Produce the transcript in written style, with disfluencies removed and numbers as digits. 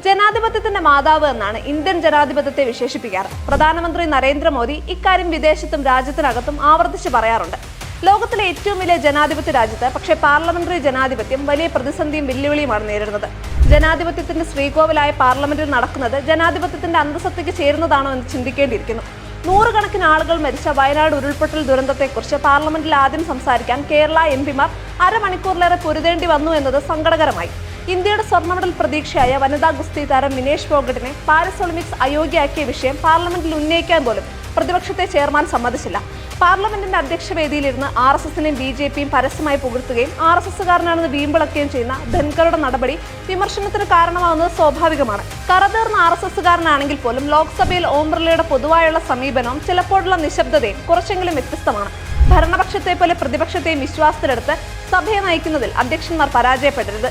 ജനാധിപത്യത്തിന്റെ മാതാവ് എന്നാണ് ഇന്ത്യൻ ജനാധിപത്യത്തെ വിശേഷിപ്പിക്കാറ്. പ്രധാനമന്ത്രി നരേന്ദ്രമോദി ഇക്കാര്യം വിദേശത്തും രാജ്യത്തിനകത്തും ആവർത്തിച്ച് പറയാറുണ്ട്. ലോകത്തിലെ ഏറ്റവും വലിയ ജനാധിപത്യ രാജ്യത്ത് പക്ഷേ പാർലമെന്ററി ജനാധിപത്യം വലിയ പ്രതിസന്ധിയും വെല്ലുവിളിയുമാണ് നേരിടുന്നത്. ജനാധിപത്യത്തിന്റെ ശ്രീകോവിലായ പാർലമെന്റിൽ നടക്കുന്നത് ജനാധിപത്യത്തിന്റെ അന്തസത്തയ്ക്ക് ചേരുന്നതാണോ എന്ന് ചിന്തിക്കേണ്ടിയിരിക്കുന്നു. നൂറുകണക്കിന് ആളുകൾ മരിച്ച വയനാട് ഉരുൾപൊട്ടൽ ദുരന്തത്തെക്കുറിച്ച് പാർലമെന്റിൽ ആദ്യം സംസാരിക്കാൻ കേരള എംപിമാർ അരമണിക്കൂറിലേറെ പൊരുതേണ്ടി വന്നു എന്നത് സങ്കടകരമായി. ഇന്ത്യയുടെ സ്വർണ്ണമെഡൽ പ്രതീക്ഷയായ വനിതാ ഗുസ്തി താരം വിനേഷ് ഫോഗട്ടിനെ പാരീസ് ഒളിമ്പിക്സ് അയോഗ്യയാക്കിയ വിഷയം പാർലമെന്റിൽ ഉന്നയിക്കാൻ പോലും പ്രതിപക്ഷത്തെ ചെയർമാൻ സമ്മതിച്ചില്ല. പാർലമെന്റിന്റെ അധ്യക്ഷവേദിയിലിരുന്ന് RSSനെയും BJPയും പരസ്യമായി പുകഴ്ത്തുകയും RSSകാരനാണെന്ന് വീമ്പിളക്കുകയും ചെയ്യുന്ന ധൻകറുടെ നടപടി വിമർശനത്തിന് കാരണമാവുന്നത് സ്വാഭാവികമാണ്. കറതേർന്ന RSSകാരനാണെങ്കിൽ പോലും ലോക്സഭയിൽ ഓം ബിർളയുടെ പൊതുവായുള്ള സമീപനവും ചിലപ്പോഴുള്ള നിശബ്ദതയും കുറച്ചെങ്കിലും വ്യത്യസ്തമാണ്. ഭരണപക്ഷത്തെ പോലെ പ്രതിപക്ഷത്തെയും വിശ്വാസത്തിലെടുത്ത് സഭയെ നയിക്കുന്നതിൽ അധ്യക്ഷന്മാർ പരാജയപ്പെടരുത്.